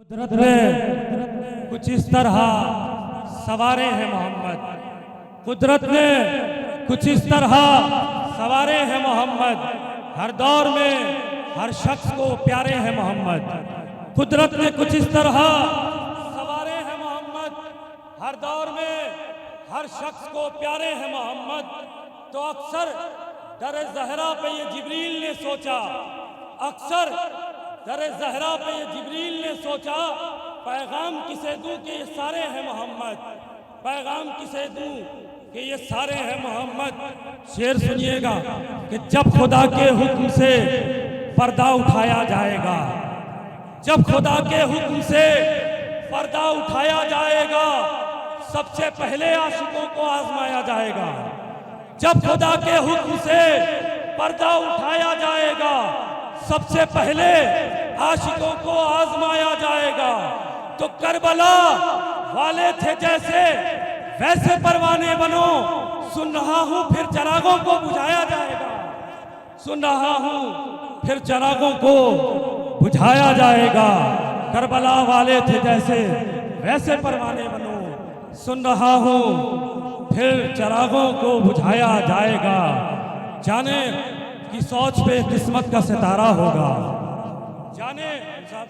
कुदरत ने कुछ इस तरह सवारे हैं मोहम्मद। कुदरत ने कुछ इस तरह सवारे हैं मोहम्मद। हर दौर में हर शख्स को प्यारे हैं मोहम्मद। कुदरत ने कुछ इस तरह सवारे हैं मोहम्मद। हर दौर में हर शख्स को प्यारे हैं मोहम्मद। तो अक्सर दर ज़हरा पे ये जिब्रील ने सोचा, अक्सर दर ज़हरा पे ये जिब्रील ने सोचा, पैगाम किसे दूं कि ये सारे हैं मोहम्मद। पैगाम किसे दूं कि ये सारे हैं मोहम्मद। शेर सुनिएगा कि जब खुदा के हुक्म से पर्दा उठाया जाएगा, जब खुदा के हुक्म से पर्दा उठाया जाएगा, सबसे पहले आशिकों को आजमाया जाएगा। जब खुदा के हुक्म से पर्दा उठाया जाएगा, सबसे पहले आशिकों को आजमाया जाएगा। तो करबला वाले थे जैसे वैसे परवाने बनो। सुन रहा हूं फिर चिरागों को बुझाया जाएगा। सुन रहा हूं फिर चिरागों को बुझाया जाएगा। करबला वाले थे जैसे वैसे परवाने बनो। सुन रहा हूं फिर चिरागों को बुझाया जाएगा। जाने की सोच पे किस्मत का सितारा होगा। जाने साहब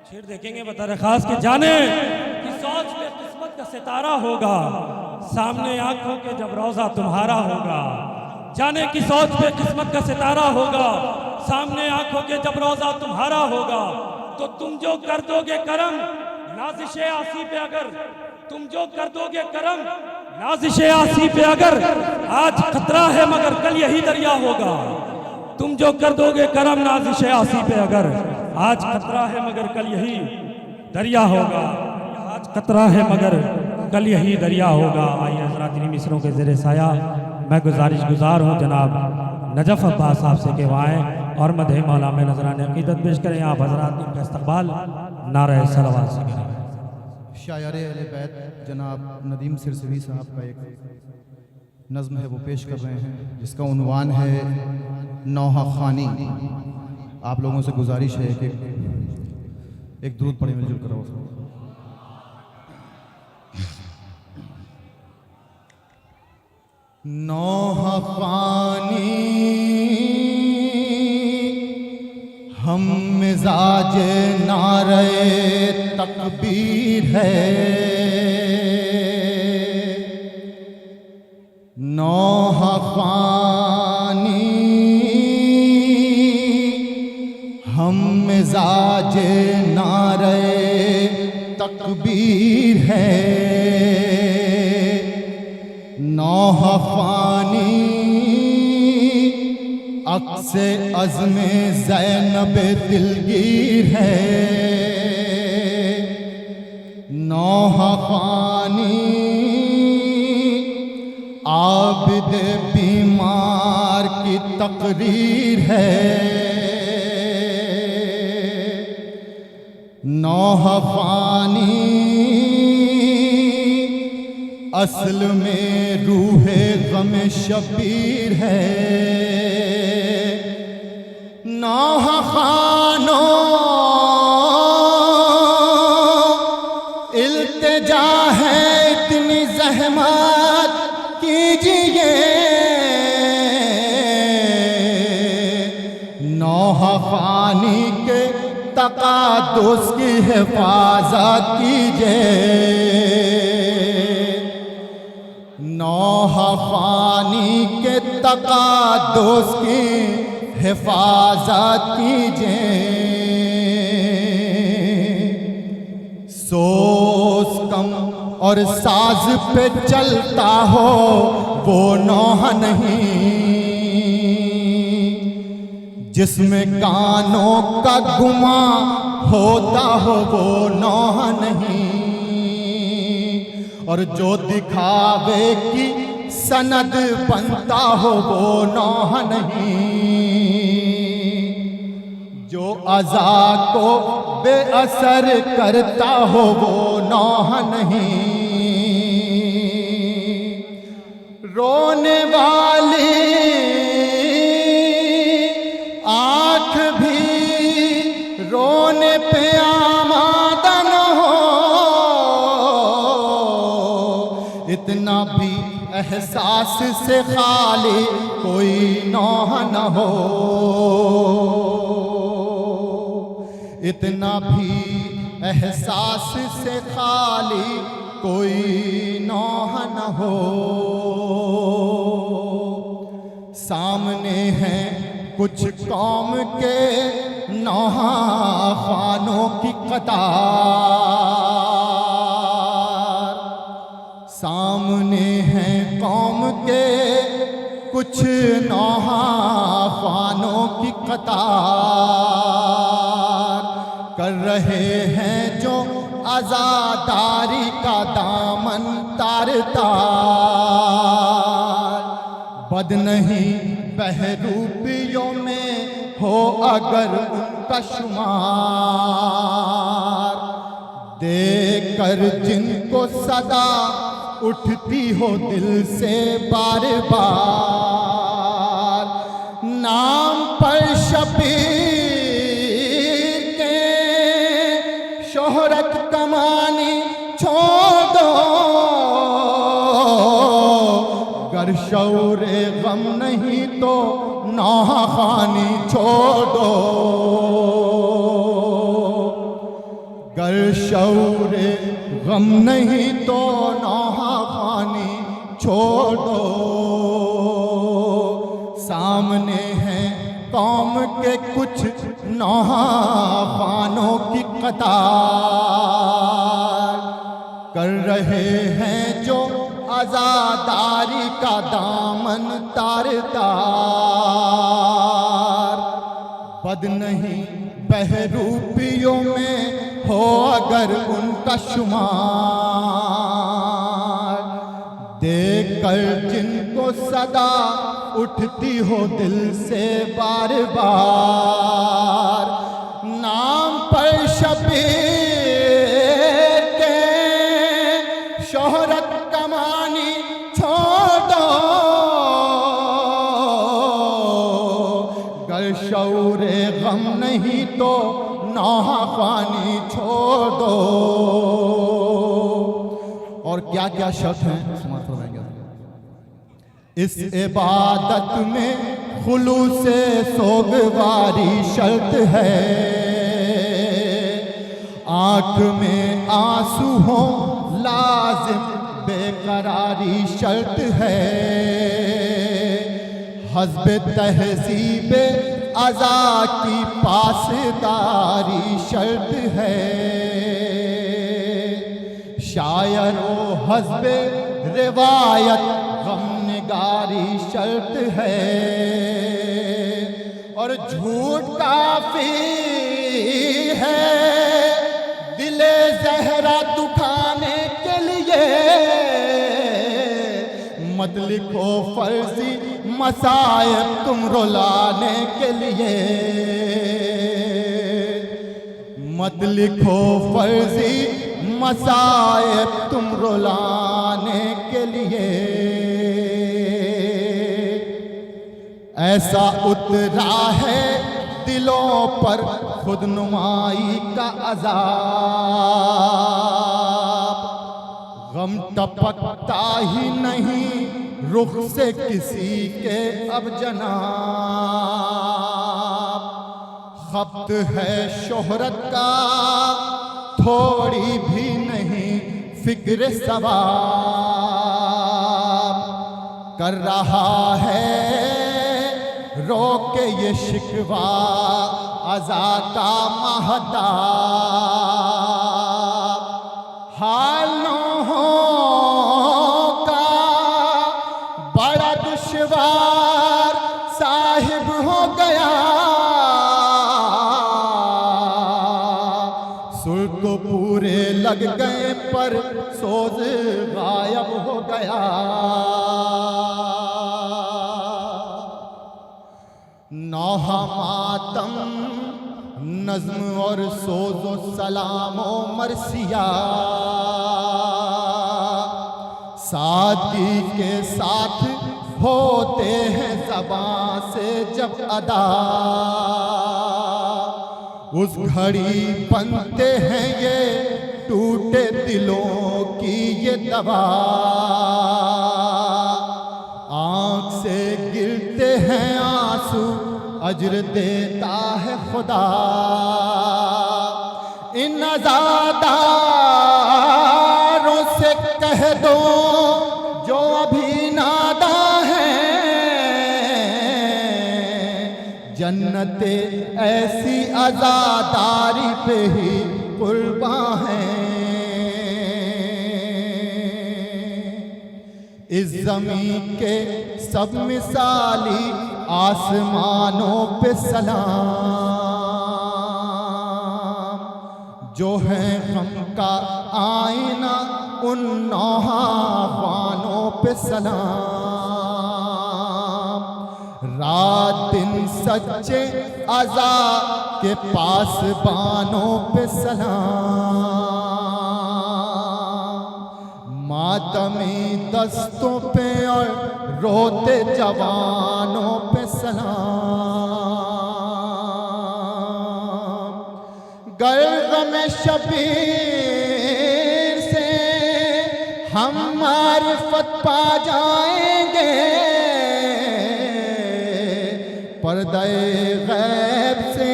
शेर देखेंगे बता रहे खास कि जाने की सोच पे किस्मत का सितारा होगा। सामने आंखों के जब रोजा तुम्हारा होगा। जाने की सोच पे किस्मत का सितारा होगा। सामने आंखों के जब रोजा तुम्हारा होगा। तो तुम जो कर दोगे करम नाजिशे आसी पे, अगर तुम जो कर दोगे करम नाजिशे आसी पे, अगर आज खतरा है मगर कल यही दरिया होगा। तुम जो कर दोगे करम नाजिशे आसी पे, अगर आज खतरा है मगर कल यही दरिया होगा। आज खतरा है मगर कल यही दरिया होगा। आइए हजरात इन मिसरों के ज़ेरे साया मैं गुजार हूँ जनाब नजफ अब्बास साहब से कि वाएँ और मदह मौला में नजराने अकीदत पेश करें। आप हजरात इनका इस्तकबाल नारे सलावत से करें। शायर अहले बैत जनाब नदीम सिरसवी साहब का एक नज़्म है वो पेश कर रहे हैं, जिसका उन्वान है नौहा खानी। आप लोगों से गुजारिश है कि एक दुरूद पढ़े मिलजुल करो। नौहा खानी हम मिजाज नारे तकबीर है। नौहा खानी हम मिजाज नारे तकबीर है। नौहा खानी अक्से अज़्मे ज़ैनब दिलगीर है। नौहा खानी आबिद बीमार की तकरीर है। नौहा खानी असल में रूहे गम शबीर है। नौहा खानो इल्तिजा है इतनी ज़हमत कीजिए। नौहा खानी के तक़ादुस की हिफाजत कीजिए। नौहा खानी के तक़ादुस की हिफाजत कीजिए। सोच कम और साज पे चलता हो वो नौहा नहीं, जिसमें कानों का गुमा होता हो वो नौहा नहीं। और जो दिखावे की सनद बनता हो वो नौहा नहीं। जो अज़ा को बेअसर करता हो वो नौहा नहीं। रोने वाली आँख भी रोने पे आमादा इतना भी एहसास से खाली कोई नौह न हो, इतना भी एहसास से खाली कोई नौह न हो। सामने हैं कुछ कौम के नौह खानों की कतार, सामने हैं कौम के कुछ नौह खानों की कतार, कर रहे हैं जो आज़ादारी का दामन तार तार। बद नहीं बहरूपियों में हो अगर उनका शुमार, देकर जिनको सदा उठती हो दिल से बार बार। नाम पर शबीर के शोहरत कमानी छोड़ दो, गर शौरे गम नहीं तो नौह खानी छोड़ दो, गर शौरे गम नहीं तो नौह खानी छोड़ दो। सामने हैं कौम के कुछ नौह खानों की कतार, कर रहे हैं जो आज़ादारी का दामन तार तार। बद नहीं बहरूपियों में हो अगर उनका शुमार, देखकर जिनको सदा उठती हो दिल से बार बार। नाम पर शबीर के शोहरत कमानी छोड़ दो, गर शौरे गम नहीं तो नौह खानी छोड़ दो। और क्या क्या शर्त हैं समाप्त हो जाएंगे। इस इबादत में खुलूसे सोगवारी शर्त है, आंख में आंसू हो लाजिम बेकरारी शर्त है, हस्ब तहजीब अज़ा की पासदारी शर्त है, शायर व हस्ब रिवायत गमनिगारी शर्त है, और झूठ काफी है दिले ज़हरा दुखाने के लिए, मत लिखो फर्जी मसायब तुम रुलाने के लिए, मत लिखो फर्जी मसायब तुम रुलाने के लिए। ऐसा उतरा है दिलों पर खुद नुमाई का अज़ाब, गम टपकता ही नहीं रुख से किसी के अब जनाब, खप्त है शोहरत का थोड़ी भी नहीं फिक्र सवाब, कर रहा है रो के ये शिकवा अज़ा का महताब, हालों का बड़ा दुश्वार साहिब हो गया, सुर तो पूरे लग गए पर सोज गायब हो गया। नौह मातम नज़्म और सोज़ो सलामो मरसिया, सादगी के साथ होते हैं ज़बां से जब अदा, उस घड़ी बनते हैं ये टूटे दिलों की ये ये दवा, आँख से गिरते हैं आंसू अज्र देता है खुदा। इन अज़ादारों से कह दो जो अभी नादा है, जन्नते ऐसी आज़ादारी पे ही कुर्बान है। इस ज़मीन के सब मिसाली आसमानों पे सलाम, जो है गम का आईना उन नौहानों पे सलाम। रात दिन सच्चे अज़ा के पास बानों पे सलाम। मातमी दस्तों पे और रोते जवानों पे सलाम। गर्ग में शबीर से हम मारिफत पा जाएंगे, पर्दे गैब से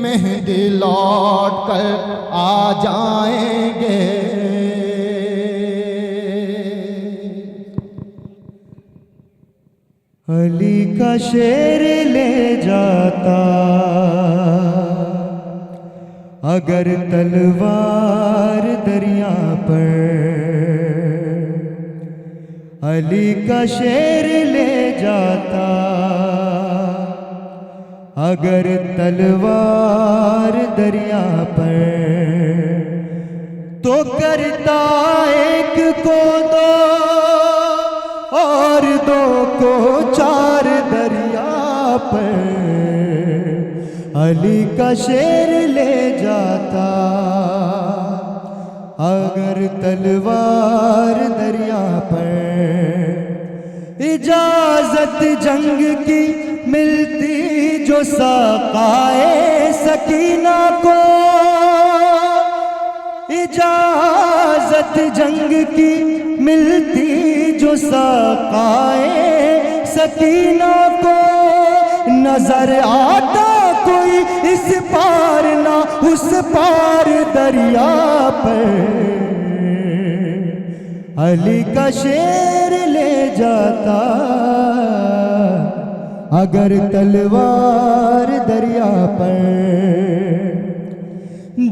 मेहंदी लौट कर आ जाएंगे। अली का शेर ले जाता अगर तलवार दरिया पर, अली का शेर ले जाता अगर तलवार दरिया पर, तो करता एक को दो और दो को चार दरिया पर। अली का शेर ले जाता अगर तलवार दरिया पर, इजाजत जंग की मिलती जो सकाए सकीना को, इजाजत जंग की मिलती जो सकाए सकीना को, नजर आता कोई इस पार ना उस पार दरिया पर। अली का शेर ले जाता अगर तलवार दरिया पर,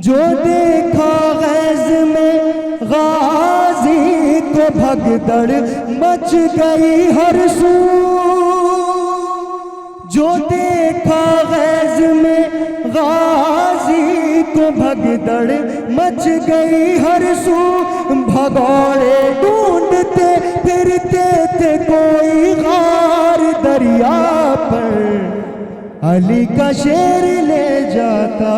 जो देखा गैज़ में गाजी को भगदड़ मच गई हर सू, जो देखा गैज़ में गाजी को भगदड़ मच गई हर सू, भगौड़े ढूंढते फिरते थे कोई गार दरिया पर। अली का शेर ले जाता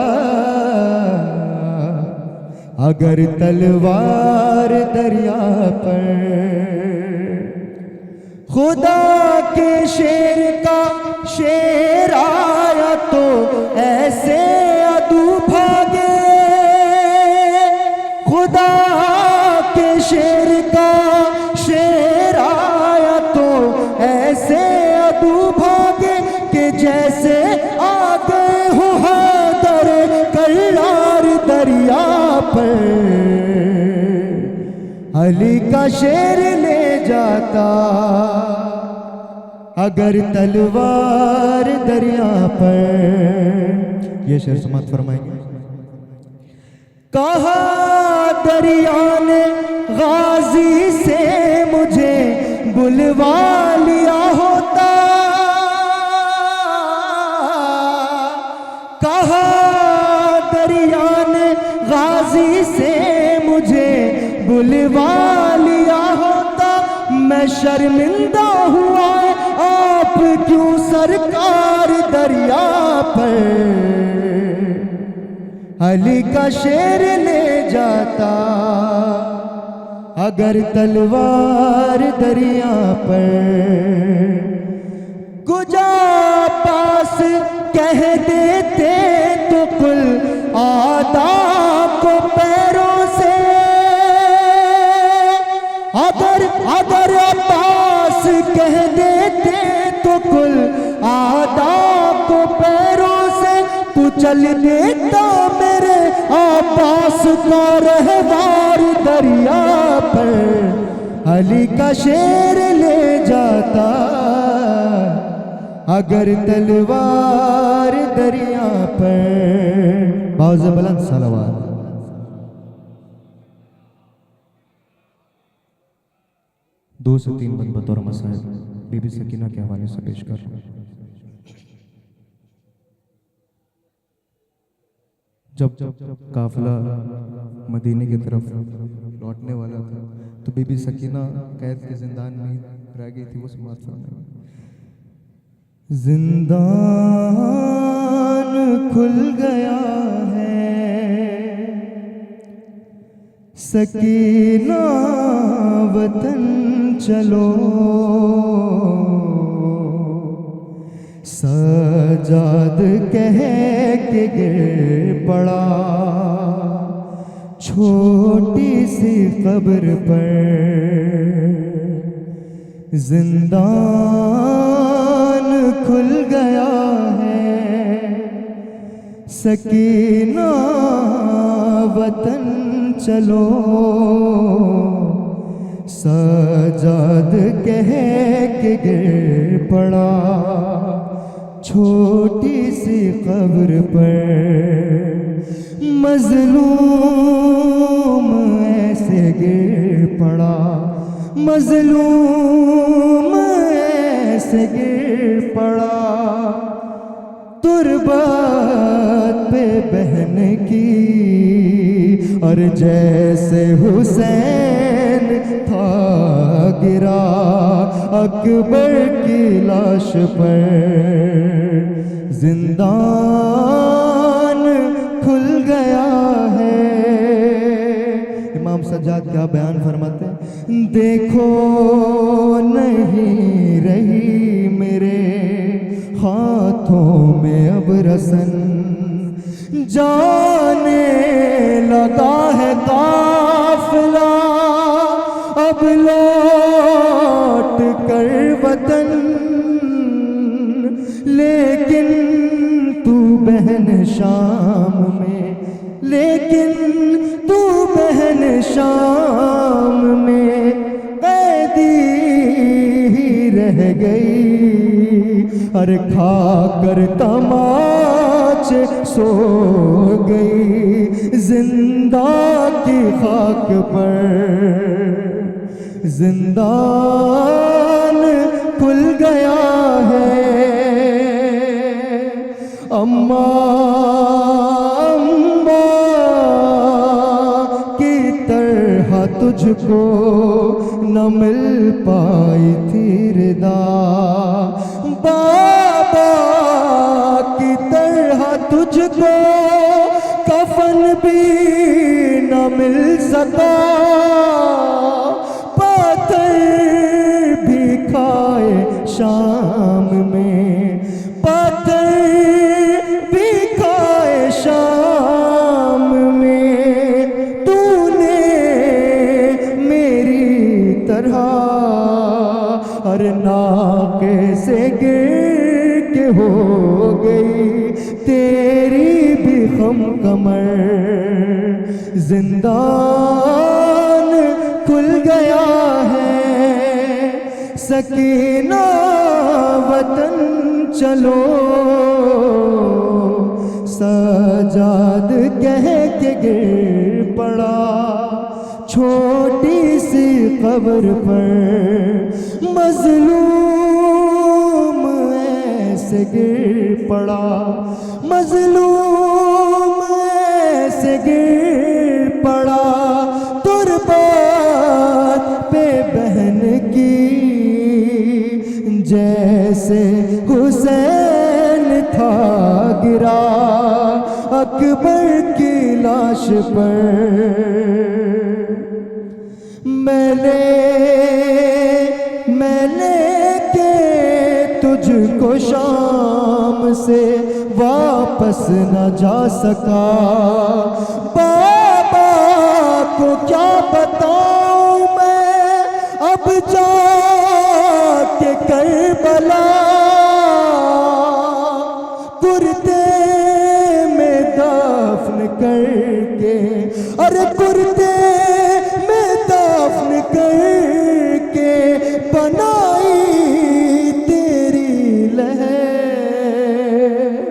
अगर तलवार दरिया पर। खुदा के शेर का शेर आया तो ऐसे अदू भागे, खुदा के शेर का शेर आया तो ऐसे अदू भागे, कि जैसे आ गए हो हैदर करार दरिया पर। अली का शेर ले जाता अगर तलवार दरिया पर। ये शेर समाप्त फरमाएंगे। कहा दरिया ने गाजी से मुझे बुलवा लिया होता, कहा दरिया ने गाजी से मुझे बुलवा लिया होता, मैं शर्मिंदा हुआ आप क्यों सरकार दरिया पर। अली का शेर ले जाता अगर तलवार दरिया पर। कुजा पास कह देते तो कुल आदा को पैरों से, कुल आदा को पैरों से कुचल देता मेरे आपास का रहवार दरिया पर अली का शेर ले जाता अगर तलवार दरिया पर। बहुत बुलंद सलावत। दो से तीन बंद बतौर मसाइल बीबी सकीना के हवाले से पेश कर रहा हूं। जब काफिला मदीने की तरफ लौटने वाला था तो बीबी सकीना कैद के जिंदान में रह गई थी। वो समाप्त फरमाई, जिंदान खुल गया है सकीना वतन चलो, सजाद कह के गिर पड़ा छोटी सी कब्र पर। जिंदान खुल गया है सकीना वतन चलो, सजाद कह के गिर पड़ा छोटी सी कब्र पर। मजलूम ऐसे गिर पड़ा, मजलूम ऐसे गिर पड़ा तुरबत पे बहन की, और जैसे हुसैन था गिरा अकबर की लाश पर। जिंदान खुल गया है। इमाम सज्जाद क्या बयान फरमाते हैं, देखो नहीं रही मेरे हाथों में अब रसन, जाने लगा है काफिला अब लौट कर वतन। लेकिन तू बहन शाम में, लेकिन तू बहन शाम में कैदी ही रह गई, अरे खाकर तमाचे सो गई जिंदा की खाक पर। जिंदान खुल गया है अम्मा अम्मा की तरह तुझको न मिल पाई थी रिदा, बाबा की तरह तुझको कफन भी न मिल सका, पाथर भी खाए शाम में, पाथर भी खाए शाम में, तूने मेरी तरह हर नाके से गिर के हो गई तेरी भी हम कमर। जिंदान खुल गया है सकीना वतन चलो, सजाद कह के गिर पड़ा छोटी सी कब्र पर। मजलूम ऐसे गिर पड़ा, मजलूम ऐसे गिर पड़ा तुरबत पे बहन की, जैसे हुसैन था गिरा अकबर की लाश पर। मैंने के तुझको शाम से वापस न जा सका, बाबा को क्या बताऊं मैं अब जाके करबला। अरे कुर्ते में दफन करके बनाई तेरी लहर,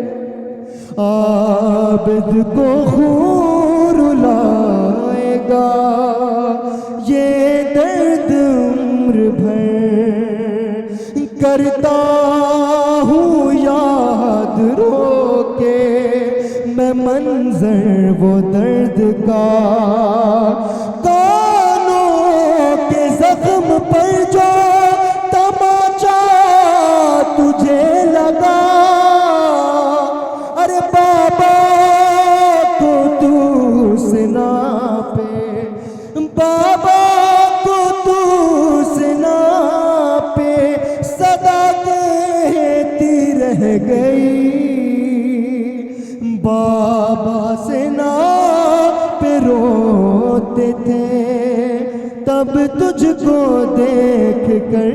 आबिद को खून रुलाएगा ये दर्द उम्र भर। करता हूँ याद रोके मैं मंजर वो दर्द का, कानों के जख्म पर जो तमाचा तुझे लगा। अरे बाबा को तू सुना पे, बाबा को तू सुना पे सदा कहती रह गई। बाबा से ना पे रोते थे तब तुझको देख कर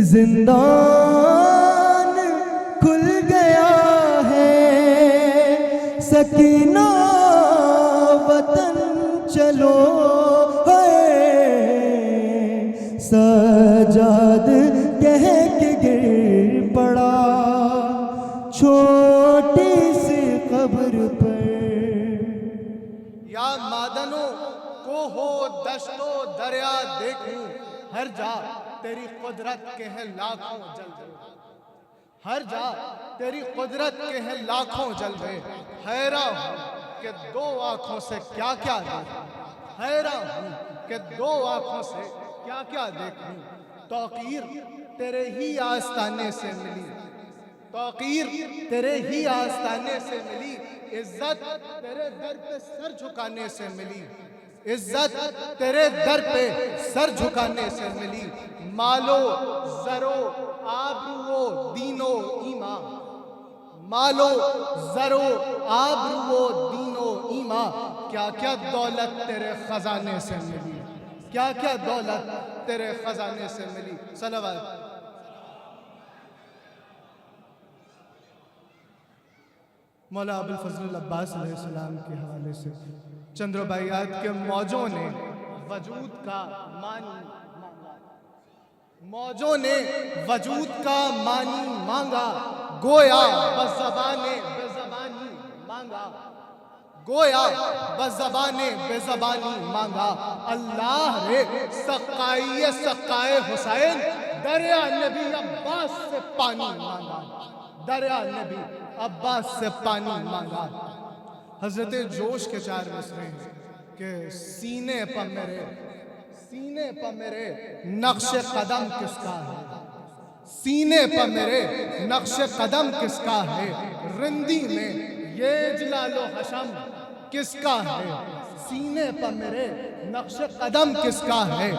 जिंदान खुल गया है। सकीना वतन चलो है, सजाद कह के गिर पड़ा छोटी सी कब्र पर। या मादनो को हो दश्तो दरिया देखूं, हर जा तेरी कुदरत के हैं लाखों जलवे, हर जा तेरी कुदरत के हैं लाखों जलवे। हैरान हूं कि दो आंखों से क्या क्या देखूं, हैरान हूं कि दो आंखों से क्या क्या देखूं। तौकीर तेरे ही आस्ताने से मिली, तौकीर तेरे ही आस्ताने से मिली। इज्जत तेरे दर पे सर झुकाने से मिली, इज्जत तेरे दर पे सर झुकाने से मिली। मालो जरो आबरूओ दीनो ईमा, मालो जरो आबरूओ दीनो ईमा। क्या क्या दौलत तेरे खजाने से मिली, क्या क्या दौलत तेरे खजाने से मिली। सलावत। मौला अबुल फजल अब्बास अलैहिस्सलाम के हवाले से चंद रुबाइयात के मौजों ने वजूद का मानी मांगा, मौजों ने वजूद का मानी मांगा। गोया बज़बाने बेज़बानी मांगा, गोया बज़बाने बेज़बानी मांगा। अल्लाह रे सकाए सकाए हुसैन, दरिया नबी अब्बास से पानी मांगा, दरिया नबी अब्बास से पानी मांगा। हजरत जोश के चार मिसरे हैं कि सीने पर मेरे, सीने पर मेरे नक्श कदम किसका है, सीने पर मेरे नक्श कदम किसका है। रिंदी में ये जलालो हशम किसका है, सीने पर मेरे नक्श कदम किसका है।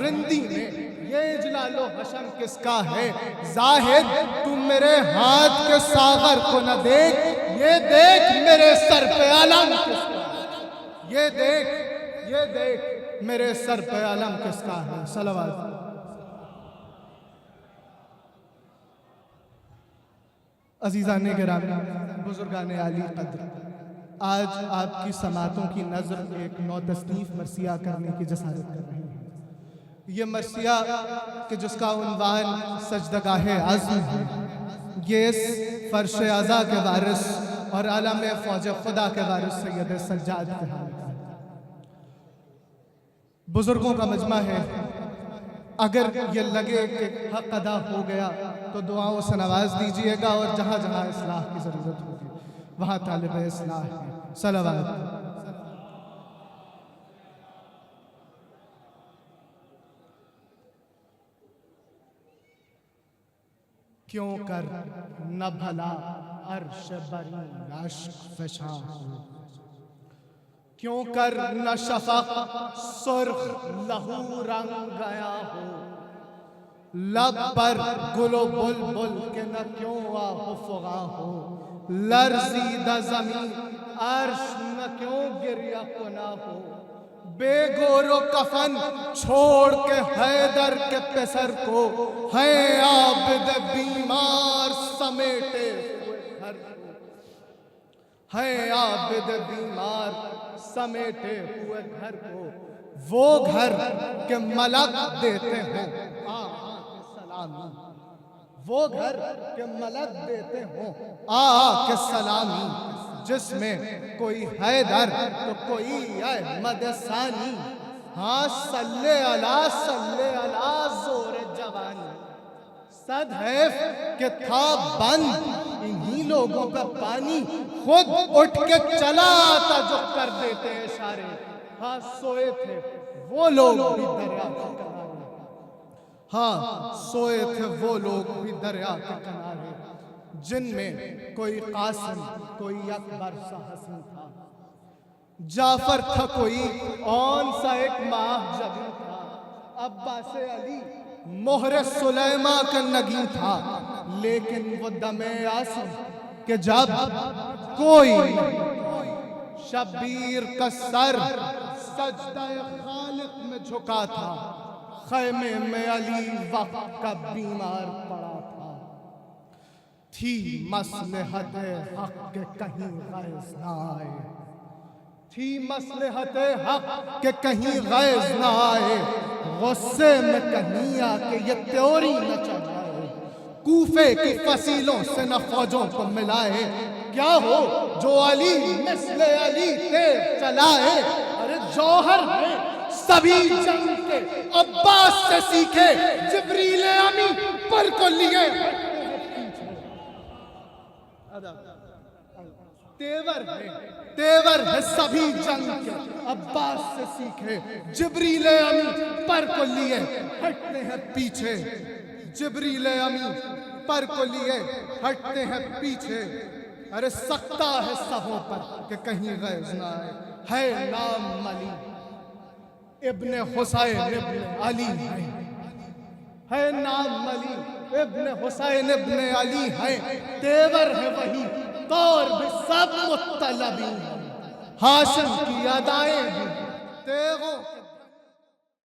रिंदी में ये जलालो हशम किसका है। जाहिद तू मेरे हाथ के सागर को न देख, ये देख मेरे सर पे आलम किसका है, ये देख मेरे सर पे आलम किसका है। सलावत। अजीज़ाने गिरामी, बुजुर्गाने आली कद्र, आज आपकी समातों की नज़र एक नौ तसनीफ मरसिया करने की जसारत कर रही है। ये मरसिया कि जिसका उन्वान सजदगाहे आज़म है, ये इस फर्श आज़ा के वारिस और आलम फौज खुदा के वारिस सैयद सज्जाद के हाल का बुजुर्गों का मजमा है। अगर ये लगे कि हक अदा हो गया तो दुआओं से नवाज दीजिएगा, और जहाँ जहाँ इस्लाह की ज़रूरत होगी वहाँ तालिब इस्लाह है। सलावत। क्यों कर न भला अर्श बरी अश्क फशा हो, क्यों कर न शफक सुर्ख लहू रंग गया हो। लब पर गुलो बुलबुल के न क्यों आहुफगा हो। लर्जीदा जमीन अर्श न क्यों गिरिया कुना हो। बेगोरो कफन छोड़ के हैदर के पेसर को, है आबिद बीमार समेटे हुए घर को। है आबिद बीमार समेटे हुए घर को, वो घर के मलक देते हो के सलामी, वो घर के मलक देते हो के सलामी, जिसमें कोई हैदर तो कोई अहमद सानी। हाँ सल्ले अला जोर जवानी, सदैव के था बंद इन्हीं लोगों का पानी, खुद उठ के चला आता जो कर देते इशारे। हाँ सोए थे वो लोग भी दरिया के किनारे, हाँ सोए थे वो लोग भी दरिया के किनारे, जिनमें कोई कासिम कोई अकबर सा हसन था, जाफर था कोई औन सा एक माह जबी था, अब्बास अली मोहरे सुलेमा का नगी था। लेकिन वो दमे आसम के जब कोई शब्बीर का सर सजदा खालिक में झुका था, खैमे में अली वक्त का बीमार पड़ा था। थी मसलहत हक के कहीं गैज़ ना आए, थी मसलहत हक के कहीं गैज़ ना आए, गुस्से में कहीं आके ये त्योरी न चढ़ाए, कूफे की फसीलों से न फौजों को मिलाए, क्या हो जो अली मिस्ले अली ते चलाए। अरे जौहर है सभी जंग के अब्बास से सीखे, जिब्रील अमी पर को लिए तेवर है सभी जंग के अब्बास से सीखे, जिब्रील अमी पर को लिए हटते हैं पीछे, जिब्रील अमी पर को लिए हटते हैं पीछे। अरे सकता है सबों पर कि कहीं गैज़ ना आए, है नाम अली इब्ने हुसैन इब्ने अली है नाम अली इब्ने हुसैन इब्ने अली है, तेवर है वही तौर भी सब मुत्तलबी, हाशिम की अदाएं भी तेगों